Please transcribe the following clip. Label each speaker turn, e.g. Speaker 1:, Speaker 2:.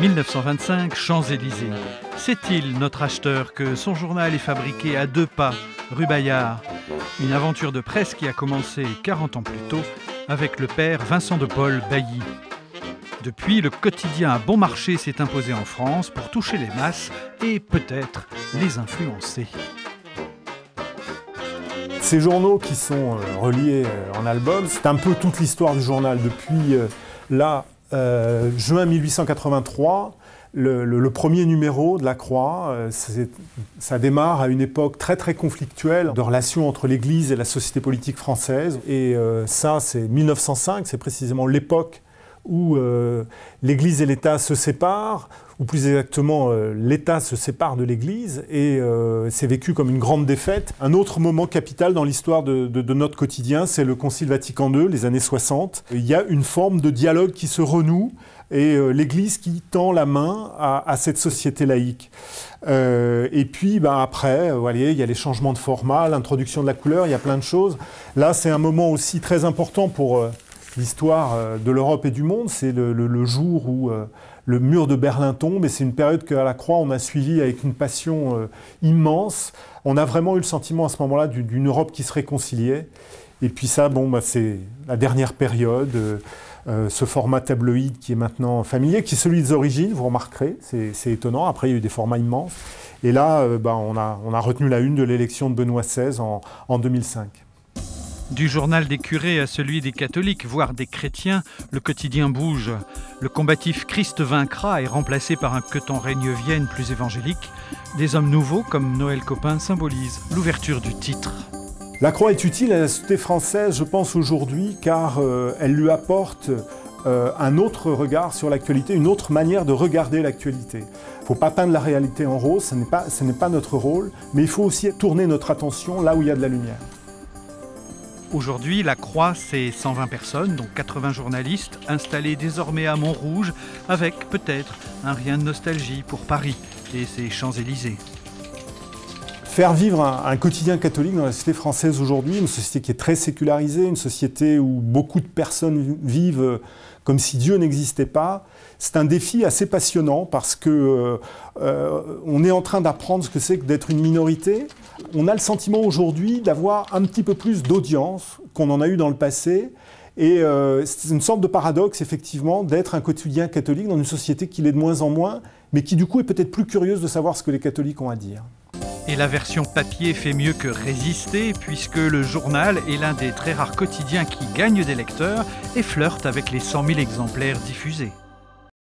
Speaker 1: 1925, Champs-Élysées. Sait-il, notre acheteur, que son journal est fabriqué à 2 pas, rue Bayard? Une aventure de presse qui a commencé 40 ans plus tôt avec le père Vincent de Paul Bailly. Depuis, le quotidien à bon marché s'est imposé en France pour toucher les masses et peut-être les influencer.
Speaker 2: Ces journaux qui sont reliés en album, c'est un peu toute l'histoire du journal. Depuis juin 1883, le premier numéro de La Croix, ça démarre à une époque très très conflictuelle de relations entre l'Église et la société politique française. Et ça, c'est 1905, c'est précisément l'époque où l'Église et l'État se séparent, ou plus exactement, l'État se sépare de l'Église, et c'est vécu comme une grande défaite. Un autre moment capital dans l'histoire de notre quotidien, c'est le Concile Vatican II, les années 60. Il y a une forme de dialogue qui se renoue, et l'Église qui tend la main à cette société laïque. Et puis après, il y a les changements de format, l'introduction de la couleur, il y a plein de choses. Là, c'est un moment aussi très important pour l'histoire de l'Europe et du monde. C'est le jour où le mur de Berlin tombe, et c'est une période qu'à La Croix, on a suivie avec une passion immense. On a vraiment eu le sentiment à ce moment-là d'une Europe qui se réconciliait. Et puis ça, c'est la dernière période, ce format tabloïd qui est maintenant familier, qui est celui des origines, vous remarquerez, c'est étonnant. Après, il y a eu des formats immenses. Et là, on a retenu la une de l'élection de Benoît XVI en 2005.
Speaker 1: Du journal des curés à celui des catholiques, voire des chrétiens, le quotidien bouge. Le combatif Christ vaincra est remplacé par un que ton règne vienne plus évangélique. Des hommes nouveaux comme Noël Copin symbolisent l'ouverture du titre.
Speaker 2: La Croix est utile à la société française, je pense, aujourd'hui, car elle lui apporte un autre regard sur l'actualité, une autre manière de regarder l'actualité. Il ne faut pas peindre la réalité en rose, ce n'est pas notre rôle, mais il faut aussi tourner notre attention là où il y a de la lumière.
Speaker 1: Aujourd'hui, La Croix, c'est 120 personnes, dont 80 journalistes, installés désormais à Montrouge, avec peut-être un rien de nostalgie pour Paris et ses Champs-Élysées.
Speaker 2: Faire vivre un quotidien catholique dans la société française aujourd'hui, une société qui est très sécularisée, une société où beaucoup de personnes vivent comme si Dieu n'existait pas, c'est un défi assez passionnant parce que on est en train d'apprendre ce que c'est que d'être une minorité. On a le sentiment aujourd'hui d'avoir un petit peu plus d'audience qu'on en a eu dans le passé. Et c'est une sorte de paradoxe, effectivement, d'être un quotidien catholique dans une société qui l'est de moins en moins, mais qui du coup est peut-être plus curieuse de savoir ce que les catholiques ont à dire.
Speaker 1: Et la version papier fait mieux que résister, puisque le journal est l'un des très rares quotidiens qui gagne des lecteurs et flirte avec les 100 000 exemplaires diffusés.